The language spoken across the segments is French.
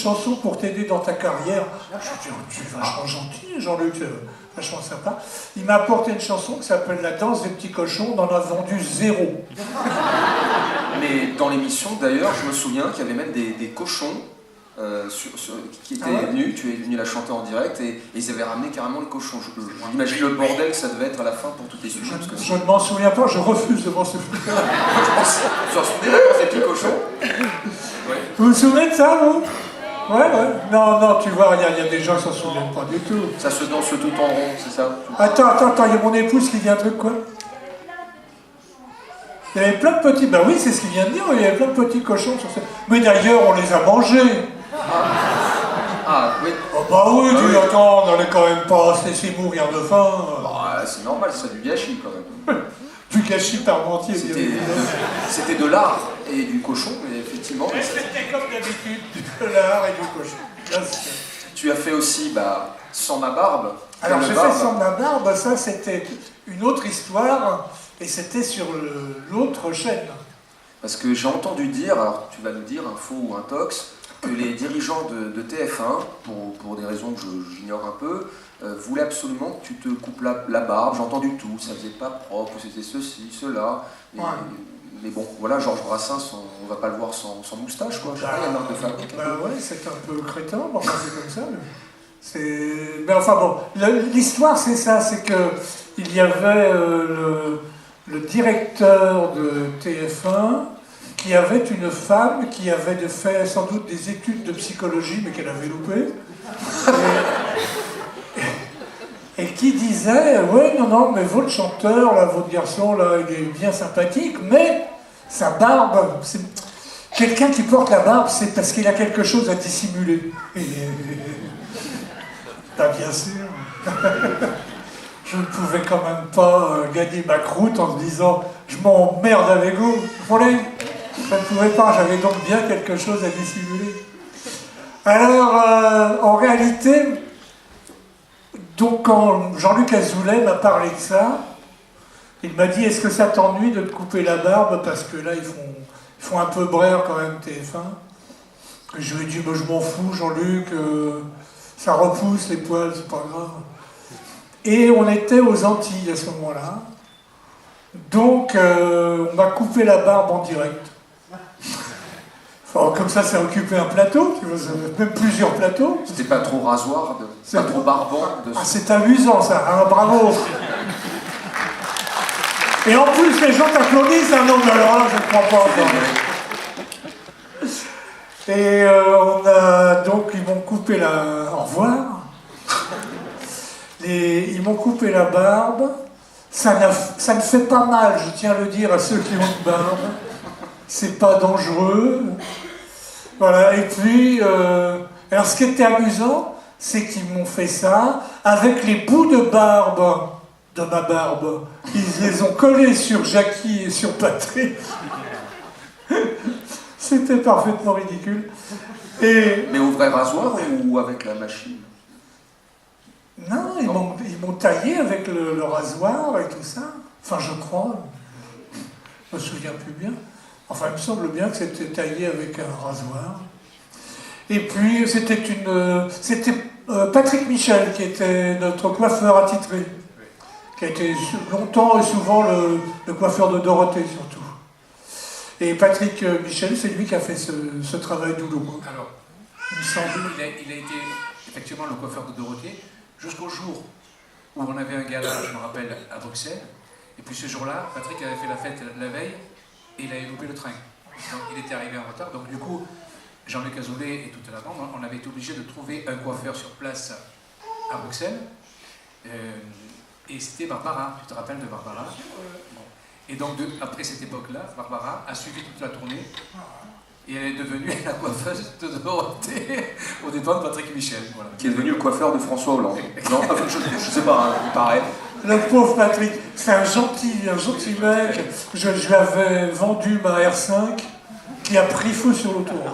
chanson pour t'aider dans ta carrière. Je dis, tu es vachement gentil, Jean-Luc, vachement sympa. Il m'a apporté une chanson qui s'appelle La danse des petits cochons, on en a vendu 0. Mais dans l'émission, d'ailleurs, je me souviens qu'il y avait même des cochons qui étaient venus, tu es venu la chanter en direct, et ils avaient ramené carrément les cochons. J'imagine le bordel que ça devait être à la fin pour tous les sujets. Je ne m'en souviens pas, je refuse de m'en souvenir. Tu t'en souvenais, la danse des petits cochons? Ouais. Vous vous souvenez de ça, vous? Ouais. Non, tu vois, il y a des gens qui s'en souviennent pas du tout. Ça se danse tout en rond, c'est ça? Attends, il y a mon épouse qui dit un truc, quoi? Il y avait plein de petits... Ben oui, c'est ce qu'il vient de dire, il y avait plein de petits cochons sur ça. Mais d'ailleurs, on les a mangés. Ah, oui. Oh bah oui, attends, on n'allait quand même pas se laisser mourir de faim. Bah, c'est normal, c'est du gâchis quand même. Du gâchis parmentier. C'était de l'art et du cochon, mais effectivement... C'était comme d'habitude, de l'art et du cochon. Tu as fait aussi, Sans ma barbe. Alors j'ai fait Sans ma barbe, ça c'était une autre histoire, et c'était sur l'autre chaîne. Parce que j'ai entendu dire, alors tu vas nous dire, un faux ou un tox, que les dirigeants de TF1, pour des raisons que j'ignore un peu, voulaient absolument que tu te coupes la barbe. J'ai entendu tout, ça faisait pas propre, c'était ceci, cela. Mais bon, voilà, Georges Brassens, on va pas le voir sans moustache, quoi. Je sais pas, il y a une marque de fabrique. Ouais, c'est un peu crétin, enfin c'est comme ça. Mais enfin bon, l'histoire c'est ça, c'est que il y avait le directeur de TF1 qui avait une femme qui avait fait sans doute des études de psychologie, mais qu'elle avait loupé. Et qui disait, ouais, non, mais votre chanteur, là, votre garçon, là, il est bien sympathique, mais sa barbe, c'est... Quelqu'un qui porte la barbe, c'est parce qu'il a quelque chose à dissimuler. Bien sûr. Je ne pouvais quand même pas gagner ma croûte en se disant, je m'emmerde avec vous. Je ne pouvais pas, j'avais donc bien quelque chose à dissimuler. Alors, en réalité, donc quand Jean-Luc Azoulay m'a parlé de ça, il m'a dit, est-ce que ça t'ennuie de te couper la barbe? Parce que là, ils font un peu brère quand même, TF1. Et je lui ai dit, je m'en fous, Jean-Luc, ça repousse les poils, c'est pas grave. Et on était aux Antilles à ce moment-là. Donc, on m'a coupé la barbe en direct. Enfin, comme ça occupé un plateau, tu vois, même plusieurs plateaux. C'était pas trop rasoir, pas trop barbant. C'est amusant ça, hein, bravo. Et en plus, les gens t'applaudissent, un homme, alors là, je ne crois pas encore. Et donc, ils m'ont coupé la... Au revoir. Ils m'ont coupé la barbe. Ça ne fait pas mal, je tiens à le dire à ceux qui ont une barbe. C'est pas dangereux. Voilà, et puis... alors, ce qui était amusant, c'est qu'ils m'ont fait ça avec les bouts de barbe de ma barbe. Ils les ont collés sur Jackie et sur Patrick. C'était parfaitement ridicule. Mais au vrai rasoir ou avec la machine? Non, ils m'ont taillé avec le rasoir et tout ça. Enfin, je crois. Je me souviens plus bien. Enfin, il me semble bien que c'était taillé avec un rasoir. Et puis, c'était Patrick Michel qui était notre coiffeur attitré. Qui a été longtemps et souvent le coiffeur de Dorothée, surtout. Et Patrick Michel, c'est lui qui a fait ce travail douloureux. Alors, il me semble. Il a été effectivement le coiffeur de Dorothée jusqu'au jour où on avait un gala, je me rappelle, à Bruxelles. Et puis ce jour-là, Patrick avait fait la fête la veille et il avait loupé le train. Donc il était arrivé en retard. Donc du coup, Jean-Luc Azoulay et toute la bande, on avait été obligé de trouver un coiffeur sur place à Bruxelles. Et c'était Barbara, tu te rappelles de Barbara? Bon. Et donc après cette époque-là, Barbara a suivi toute la tournée et elle est devenue la coiffeuse de Dorothée au dépend de Patrick Michel. Voilà. Qui est devenu le coiffeur de François Hollande. Non, je sais pas, il paraît. Le pauvre Patrick, c'est un gentil mec. Je lui avais vendu ma R5 qui a pris feu sur l'autoroute. On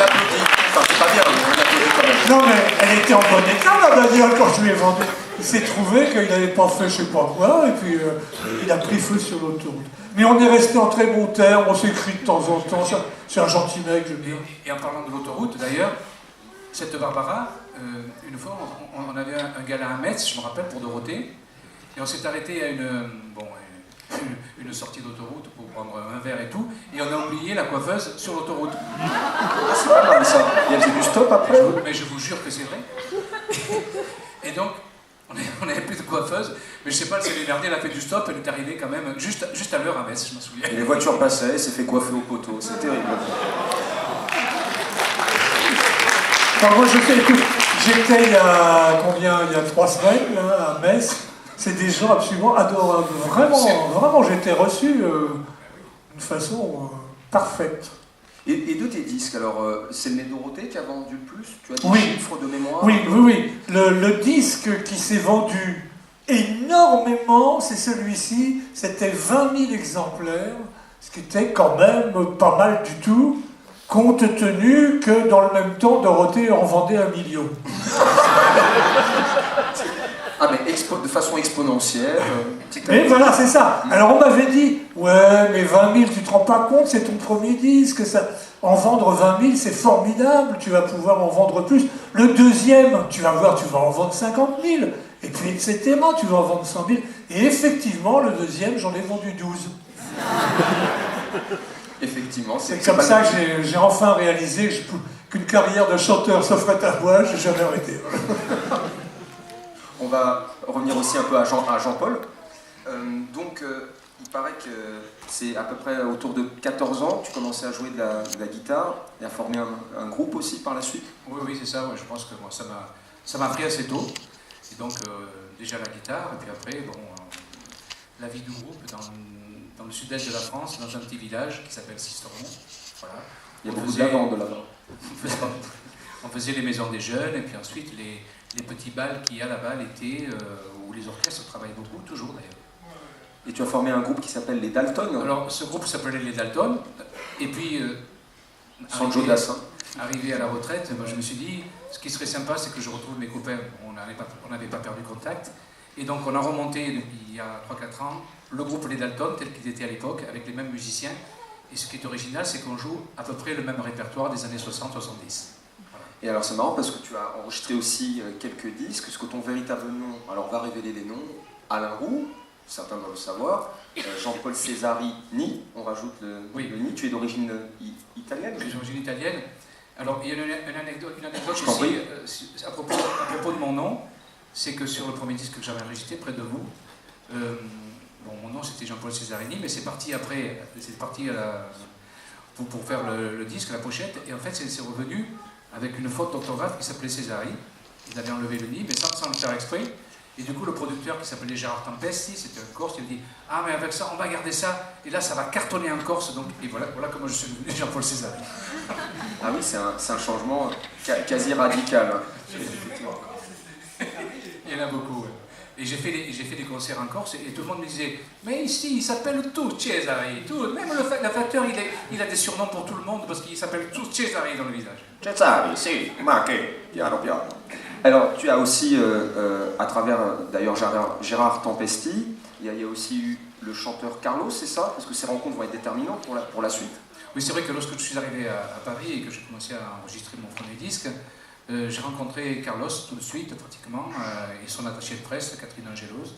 applaudit. Enfin, c'est pas bien, mais on applaudit quand même. Non, mais elle était en bon état, la bagnole, quand je lui ai vendu. il s'est trouvé qu'il n'avait pas fait je sais pas quoi, et puis il a pris feu sur l'autoroute. Mais on est resté en très bons termes, on s'écrit de temps en temps, c'est un gentil mec, j'aime bien. Et en parlant de l'autoroute, d'ailleurs, cette Barbara, une fois, on avait un gala à Metz, je me rappelle, pour Dorothée, et on s'est arrêté à une sortie d'autoroute pour prendre un verre et tout, et on a oublié la coiffeuse sur l'autoroute. Ah, c'est pas mal ça. Il y avait du stop après. Mais je vous jure que c'est vrai. Et donc, on n'avait plus de coiffeuse, mais je sais pas, elle s'est démerdée, elle a fait du stop, elle est arrivée quand même juste à l'heure à Metz, je me souviens. Et les voitures passaient, elle s'est fait coiffer au poteau, c'est terrible. Enfin, moi, j'étais il y a 3 semaines là, à Metz. C'est des gens absolument adorables. Vraiment, j'ai été reçu d'une façon parfaite. Et de tes disques, alors, c'est le Nez Dorothée qui a vendu le plus? Tu as des Oui. chiffres de mémoire? Oui. Le disque qui s'est vendu énormément, c'est celui-ci. C'était 20 000 exemplaires, ce qui était quand même pas mal du tout, compte tenu que dans le même temps, Dorothée en vendait 1 million. Ah, mais de façon exponentielle. Et voilà, c'est ça. Alors on m'avait dit, ouais, mais 20 000, tu te rends pas compte, c'est ton premier disque. En vendre 20 000, c'est formidable, tu vas pouvoir en vendre plus. Le deuxième, tu vas voir, tu vas en vendre 50 000. Et puis, etc., tu vas en vendre 100 000. Et effectivement, le deuxième, j'en ai vendu 12. Effectivement, c'est comme ça que j'ai enfin réalisé qu'une carrière de chanteur s'offrait à moi, j'ai jamais arrêté. On va revenir aussi un peu à Jean-Paul. Il paraît que c'est à peu près autour de 14 ans que tu commençais à jouer de la guitare et à former un groupe aussi par la suite. Oui, c'est ça. Ouais, je pense que moi, ça m'a pris assez tôt. Et donc, déjà la guitare, et puis après, la vie du groupe dans le sud-est de la France, dans un petit village qui s'appelle Sisteron. Voilà. Il y a beaucoup de lavande là-bas. On faisait les maisons des jeunes, et puis ensuite les petits bals qu'il y a là-bas l'été, où les orchestres travaillent beaucoup, toujours d'ailleurs. Et tu as formé un groupe qui s'appelle les Dalton. Alors, ce groupe s'appelait les Dalton, et puis, Sancho Dassin. Arrivé à la retraite, je me suis dit, ce qui serait sympa, c'est que je retrouve mes copains, on n'avait pas perdu contact, et donc on a remonté, depuis il y a 3-4 ans, le groupe les Dalton, tel qu'ils étaient à l'époque, avec les mêmes musiciens, et ce qui est original, c'est qu'on joue à peu près le même répertoire des années 60-70. Et alors c'est marrant parce que tu as enregistré aussi quelques disques, parce que ton véritable nom, alors on va révéler les noms, Alain Roux, certains doivent le savoir, Jean-Paul Cesarini, on rajoute le Ni, tu es d'origine italienne? Je suis d'origine italienne. Alors il y a une anecdote aussi à propos de mon nom, c'est que sur le premier disque que j'avais enregistré près de vous, mon nom c'était Jean-Paul Cesarini, mais c'est parti après, pour faire le disque, la pochette, et en fait c'est revenu avec une faute d'orthographe qui s'appelait Césari. Ils avaient enlevé le Ni, mais sans le faire exprès. Et du coup, le producteur qui s'appelait Gérard Tempesti, c'était un Corse, il a dit « Ah, mais avec ça, on va garder ça, et là, ça va cartonner en Corse. » Donc, et voilà comment je suis devenu Jean-Paul Césari. Ah oui, c'est un changement quasi radical. Il y en a beaucoup, ouais. Et j'ai fait des concerts en Corse, et tout le monde me disait « Mais ici, ils s'appellent tous Césari, tout. Même le facteur, il a des surnoms pour tout le monde, parce qu'ils s'appellent tous Césari dans le village. » Césari, si, marqué, piano. Alors, tu as aussi, à travers d'ailleurs Gérard Tempesti, il y a aussi eu le chanteur Carlos, c'est ça? Parce que ces rencontres vont être déterminantes pour la suite. Oui, c'est vrai que lorsque je suis arrivé à Paris et que j'ai commencé à enregistrer mon premier disque, j'ai rencontré Carlos tout de suite, pratiquement, et son attaché de presse, Catherine Angelos.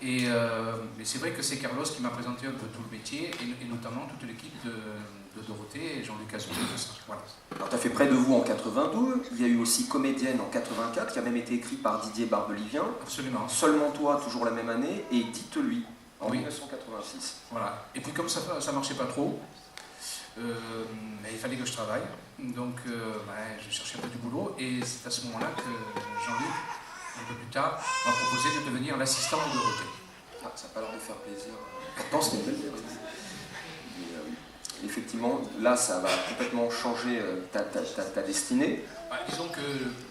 Et c'est vrai que c'est Carlos qui m'a présenté un peu tout le métier, et notamment toute l'équipe de Dorothée et Jean-Luc Azoulay. Voilà. Alors, tu as fait Près de vous en 82, il y a eu aussi Comédienne en 84, qui a même été écrit par Didier Barbelivien. Absolument. Seulement toi, toujours la même année, et Dites-lui, en oui. 1986. Voilà. Et puis comme ça marchait pas trop, mais il fallait que je travaille, donc je cherchais un peu du boulot, et c'est à ce moment-là que Jean-Luc, un peu plus tard, m'a proposé de devenir l'assistant de Dorothée. Ah, ça n'a pas l'air de faire plaisir. Pourtant, c'était une belle idée. Effectivement, là, ça va complètement changer ta destinée. Disons que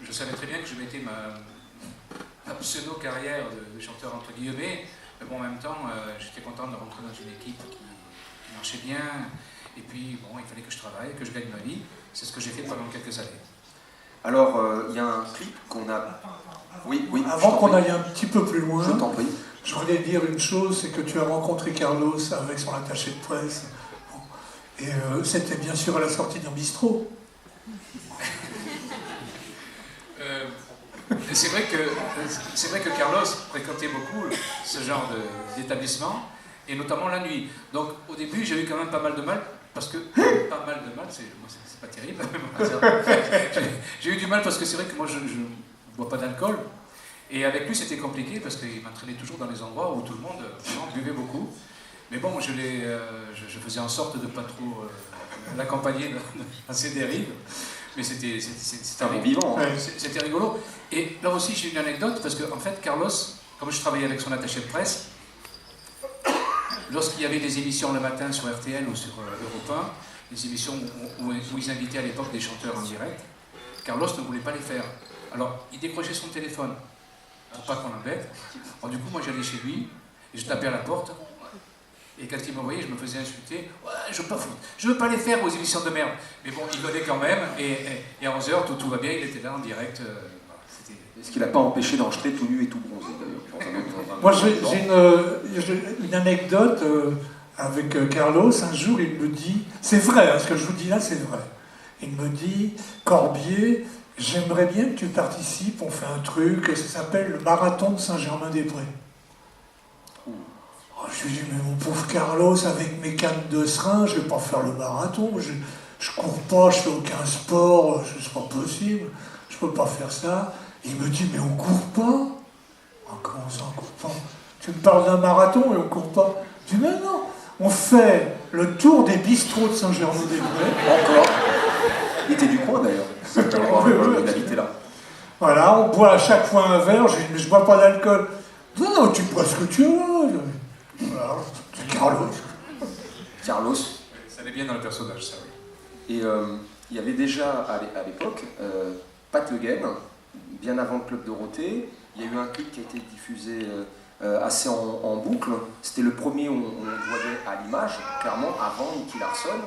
je savais très bien que je mettais ma pseudo-carrière de chanteur entre guillemets, mais bon, en même temps, j'étais content de rentrer dans une équipe qui marchait bien, et puis bon, il fallait que je travaille, que je gagne ma vie. C'est ce que j'ai fait pendant quelques années. Alors, il y a un clip qu'on a... Oui, Avant qu'on aille un petit peu plus loin, je t'en prie. Je voulais dire une chose, c'est que tu as rencontré Carlos avec son attaché de presse. Bon. Et c'était bien sûr à la sortie d'un bistrot. C'est vrai que Carlos fréquentait beaucoup ce genre d'établissement, et notamment la nuit. Donc au début, j'ai eu quand même pas mal de mal, parce que... Pas mal de mal, c'est pas terrible. J'ai eu du mal parce que c'est vrai que moi, je ne bois pas d'alcool. Et avec lui, c'était compliqué parce qu'il m'entraînait toujours dans les endroits où tout le monde buvait beaucoup. Mais bon, je faisais en sorte de ne pas trop l'accompagner dans ses dérives. Mais c'était un bon vivant. Hein. C'était rigolo. Et là aussi, j'ai une anecdote parce que, en fait, Carlos, comme je travaillais avec son attaché de presse, lorsqu'il y avait des émissions le matin sur RTL ou sur Europe 1, des émissions où ils invitaient à l'époque des chanteurs en direct, Carlos ne voulait pas les faire. Alors, il décrochait son téléphone pour pas qu'on l'embête. Alors, du coup, moi, j'allais chez lui et je tapais à la porte. Et quand il m'envoyait, je me faisais insulter. Ouais, je veux pas les faire aux émissions de merde. Mais bon, il venait quand même. Et à 11h, tout va bien. Il était là en direct. Ce qui l'a pas empêché d'enregistrer tout nu et tout bronzé, d'ailleurs. Moi, j'ai une anecdote avec Carlos. Un jour, il me dit, c'est vrai, hein, ce que je vous dis là, c'est vrai. Il me dit, Corbier, j'aimerais bien que tu participes, on fait un truc, ça s'appelle le marathon de Saint-Germain-des-Prés. Oh, je lui dis, mais mon pauvre Carlos, avec mes cannes de serin, je vais pas faire le marathon, je cours pas, je fais aucun sport, c'est pas possible, je peux pas faire ça. Et il me dit, mais on court pas. Oh, comment ça, on court pas? Tu me parles d'un marathon et on court pas? Je dis, mais non, on fait le tour des bistrots de Saint-Germain-des-Prés. Encore. Il était du coin d'ailleurs. Il habitait là. Voilà, on boit à chaque fois un verre, je dis, mais je bois pas d'alcool. Non, tu bois ce que tu veux. Voilà, c'est Carlos. Carlos. Ça allait bien dans le personnage, ça, oui. Et il y avait déjà à l'époque Pat Le Guen, bien avant le Club Dorothée. Il y a eu un clip qui a été diffusé assez en boucle. C'était le premier où on le voyait à l'image, clairement, avant Nicky Larson.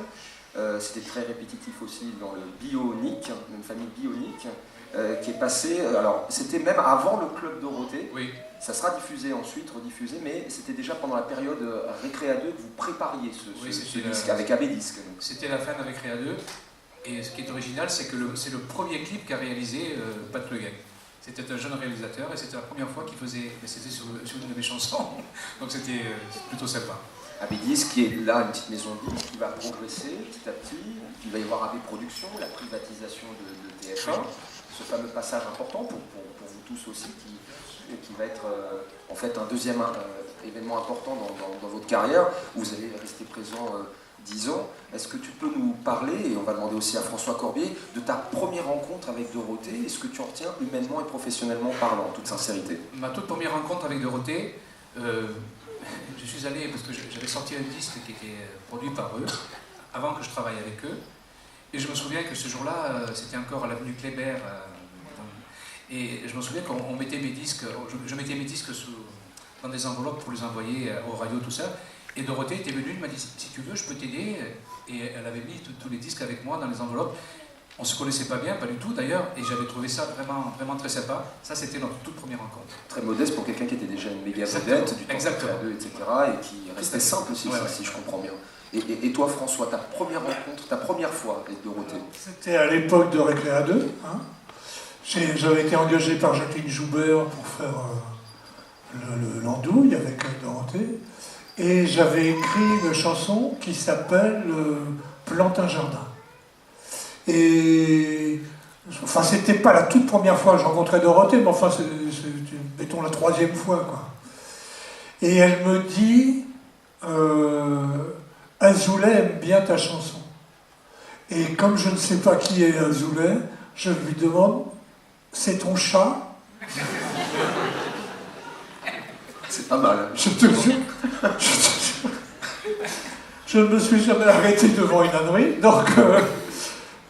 C'était très répétitif aussi dans le Bionic, une famille Bionic, qui est passé. Alors, c'était même avant le Club Dorothée. Oui. Ça sera diffusé ensuite, rediffusé, mais c'était déjà pendant la période Récréa 2 que vous prépariez ce disque avec AB Disque. C'était la fin de Récréa 2, et ce qui est original, c'est que c'est le premier clip qu'a réalisé Pat Le Guen. C'était un jeune réalisateur et c'était la première fois qu'il faisait. C'était sur une de mes chansons, donc c'était plutôt sympa. AB Disque qui est là, une petite maison de disques qui va progresser petit à petit. Il va y avoir AB Productions, la privatisation de TF1, ce fameux passage important pour vous tous aussi qui va être en fait un deuxième événement important dans votre carrière, où vous allez rester présent 10 ans. Est-ce que tu peux nous parler, et on va demander aussi à François Corbier, de ta première rencontre avec Dorothée, et ce que tu en retiens humainement et professionnellement parlant, en toute sincérité? Ma toute première rencontre avec Dorothée, je suis allé, parce que j'avais sorti un disque qui était produit par eux, avant que je travaille avec eux, et je me souviens que ce jour-là, c'était encore à l'avenue Kléber, et je me souviens qu'on mettait mes disques, je mettais mes disques dans des enveloppes pour les envoyer au radio, tout ça. Et Dorothée était venue, elle m'a dit, si tu veux, je peux t'aider. Et elle avait mis tous les disques avec moi dans les enveloppes. On ne se connaissait pas bien, pas du tout d'ailleurs, et j'avais trouvé ça vraiment, vraiment très sympa. Ça, c'était notre toute première rencontre. Très modeste pour quelqu'un qui était déjà une méga vedette, du temps de 2, etc. Et qui restait simple aussi, si je comprends bien. Et toi, François, ta première rencontre, ta première fois avec Dorothée? C'était à l'époque de Récréa 2. Hein. J'avais été engagé par Jacqueline Joubert pour faire l'andouille avec Dorothée. Et j'avais écrit une chanson qui s'appelle Plante un jardin. Et enfin, c'était pas la toute première fois que je rencontrais Dorothée, mais enfin, c'est mettons la troisième fois, quoi. Et elle me dit Azoulay aime bien ta chanson. Et comme je ne sais pas qui est Azoulay, je lui demande c'est ton chat? C'est pas mal. Je te jure. Je ne me suis jamais arrêté devant une ânerie. Donc,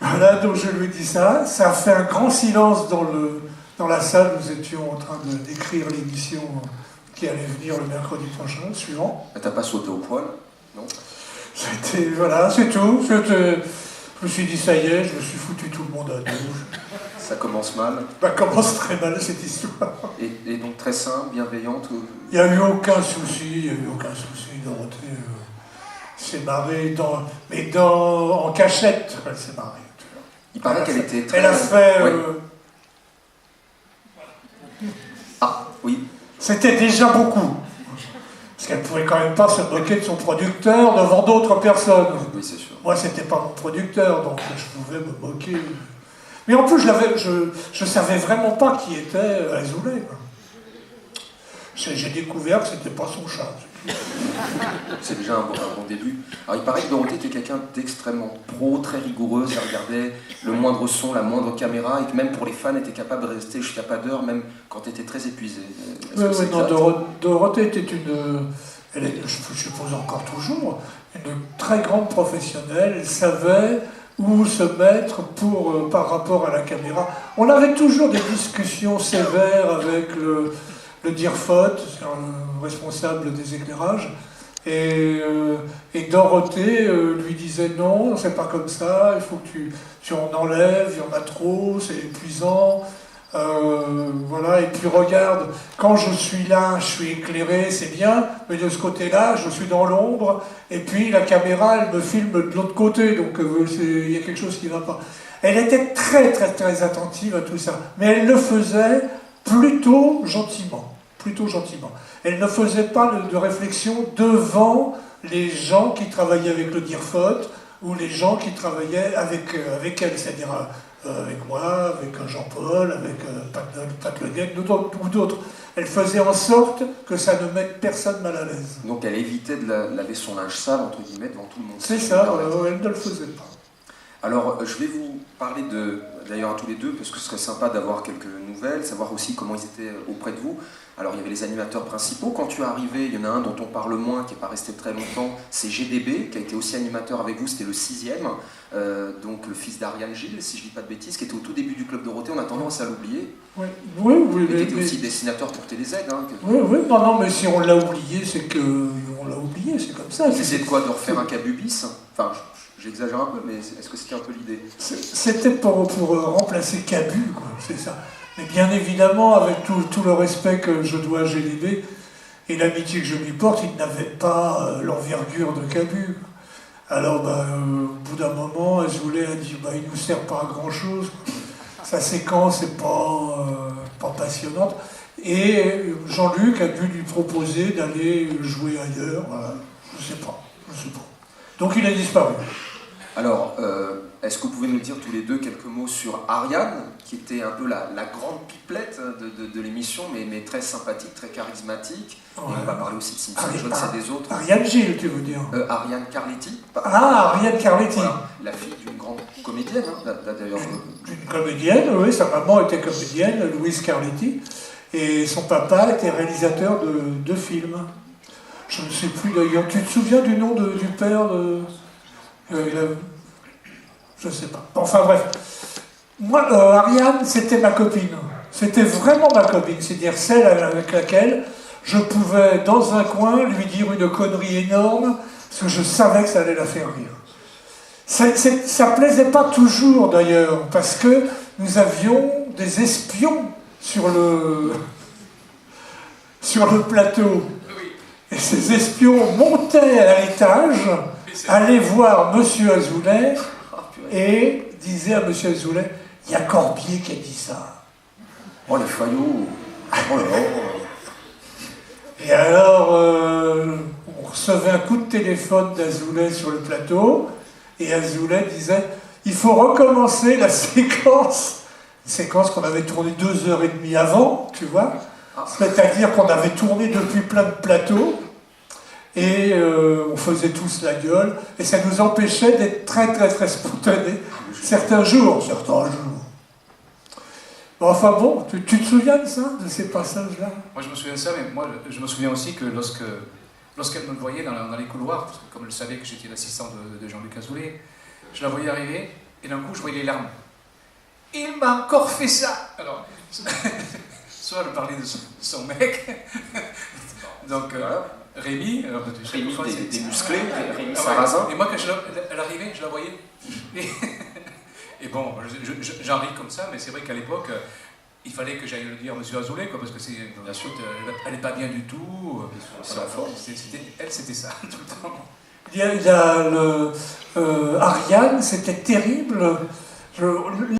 voilà, donc je lui dis ça. Ça a fait un grand silence dans la salle. Nous étions en train d'écrire l'émission qui allait venir le mercredi prochain, suivant. T'as pas sauté au poil, non? Voilà, c'est tout. Je me suis dit, ça y est, je me suis foutu tout le monde à dos. Ça commence mal. Ça commence très mal cette histoire. Et donc très simple, bienveillante. Il n'y a eu aucun souci, Dorothée s'est marrée, en cachette, elle s'est marrée. Il paraît qu'elle était très... Elle a fait... Oui. Ah, oui. C'était déjà beaucoup. Parce qu'elle ne pouvait quand même pas se moquer de son producteur devant d'autres personnes. Oui, c'est sûr. Moi, c'était pas mon producteur, donc je pouvais me moquer. Mais en plus, je savais vraiment pas qui était Azoulay. J'ai découvert que c'était pas son chat. C'est déjà un bon début. Alors il paraît que Dorothée était quelqu'un d'extrêmement pro, très rigoureuse, elle regardait le moindre son, la moindre caméra, et que même pour les fans, était capable de rester jusqu'à pas d'heure, même quand elle était très épuisée. Oui, non, Dorothée était je suppose encore toujours, une très grande professionnelle. Elle savait où se mettre par rapport à la caméra. On avait toujours des discussions sévères avec le DIRFOT, le responsable des éclairages, et Dorothée lui disait non, c'est pas comme ça, il faut que tu en enlèves, il y en a trop, c'est épuisant, voilà, et puis regarde, quand je suis là, je suis éclairé, c'est bien, mais de ce côté-là, je suis dans l'ombre, et puis la caméra, elle me filme de l'autre côté, donc il y a quelque chose qui ne va pas. Elle était très très très attentive à tout ça, mais elle le faisait plutôt gentiment. Elle ne faisait pas de réflexion devant les gens qui travaillaient avec le DIRFOT ou les gens qui travaillaient avec elle, c'est-à-dire avec moi, avec Jean-Paul, avec Pat Le Guen ou d'autres. Elle faisait en sorte que ça ne mette personne mal à l'aise. Donc elle évitait de laver son linge sale, entre guillemets, devant tout le monde. C'est ça, elle ne le faisait pas. Alors, je vais vous parler d'ailleurs à tous les deux, parce que ce serait sympa d'avoir quelques nouvelles, savoir aussi comment ils étaient auprès de vous. Alors, il y avait les animateurs principaux. Quand tu es arrivé, il y en a un dont on parle moins, qui n'est pas resté très longtemps, c'est GDB, qui a été aussi animateur avec vous, c'était le 6e, donc le fils d'Ariane Gilles, si je ne dis pas de bêtises, qui était au tout début du Club Dorothée, on a tendance à l'oublier. Oui. Et qui était aussi dessinateur pour TéléZ. Hein, Oui, non, mais si on l'a oublié, c'est comme ça. C'est quoi, de refaire un Cabubis? Enfin, j'exagère un peu, mais est-ce que c'était un peu l'idée? C'était pour remplacer Cabu, quoi, c'est ça. Mais bien évidemment, avec tout le respect que je dois à GDB et l'amitié que je lui porte, il n'avait pas l'envergure de Cabu. Alors, au bout d'un moment, Azoulay a dit il ne nous sert pas à grand-chose. Sa séquence n'est pas passionnante. Et Jean-Luc a dû lui proposer d'aller jouer ailleurs. Voilà. Je ne sais pas. Donc il a disparu. Alors, est-ce que vous pouvez nous dire tous les deux quelques mots sur Ariane, qui était un peu la grande pipelette de l'émission, mais très sympathique, très charismatique. Ouais. Et on va parler aussi de Simpson, je ne sais des autres. Ariane Gilles, tu veux dire? Ariane Carletti. Ariane Carletti. Voilà, la fille d'une grande comédienne, hein, d'ailleurs. D'une comédienne, oui, sa maman était comédienne, Louise Carletti, et son papa était réalisateur de films. Je ne sais plus d'ailleurs. Tu te souviens du nom du père de... je ne sais pas. Enfin bref. Moi, Ariane, c'était ma copine. C'était vraiment ma copine. C'est-à-dire celle avec laquelle je pouvais, dans un coin, lui dire une connerie énorme, parce que je savais que ça allait la faire rire. Ça plaisait pas toujours d'ailleurs, parce que nous avions des espions sur le plateau. Et ces espions montaient à l'étage, allaient voir M. Azoulay et disaient à M. Azoulay, il y a Corbier qui a dit ça. Oh les faillots. Oh là là. Et alors, on recevait un coup de téléphone d'Azoulay sur le plateau, et Azoulay disait, il faut recommencer la séquence, une séquence qu'on avait tournée 2h30 avant, tu vois. C'est-à-dire qu'on avait tourné depuis plein de plateaux et on faisait tous la gueule et ça nous empêchait d'être très très très spontanés certains jours. Enfin bon, tu te souviens de ça, de ces passages-là? Moi je me souviens de ça, mais moi je me souviens aussi que lorsqu'elle me voyait dans les couloirs, parce que comme elle savait que j'étais l'assistant de Jean-Luc Azoulay, je la voyais arriver et d'un coup je voyais les larmes. Il m'a encore fait ça. Alors, soit elle parlait de son mec, donc Rémi, des musclés, Rémi Sarrazin. Et moi quand elle arrivait, je la voyais, Et bon, j'en ris comme ça, mais c'est vrai qu'à l'époque, il fallait que j'aille le dire à M. Azoulay, quoi, parce que c'est, bien sûr, elle n'est pas bien du tout. C'est en forme. Elle, c'était ça, tout le temps. Il y a Ariane, c'était terrible.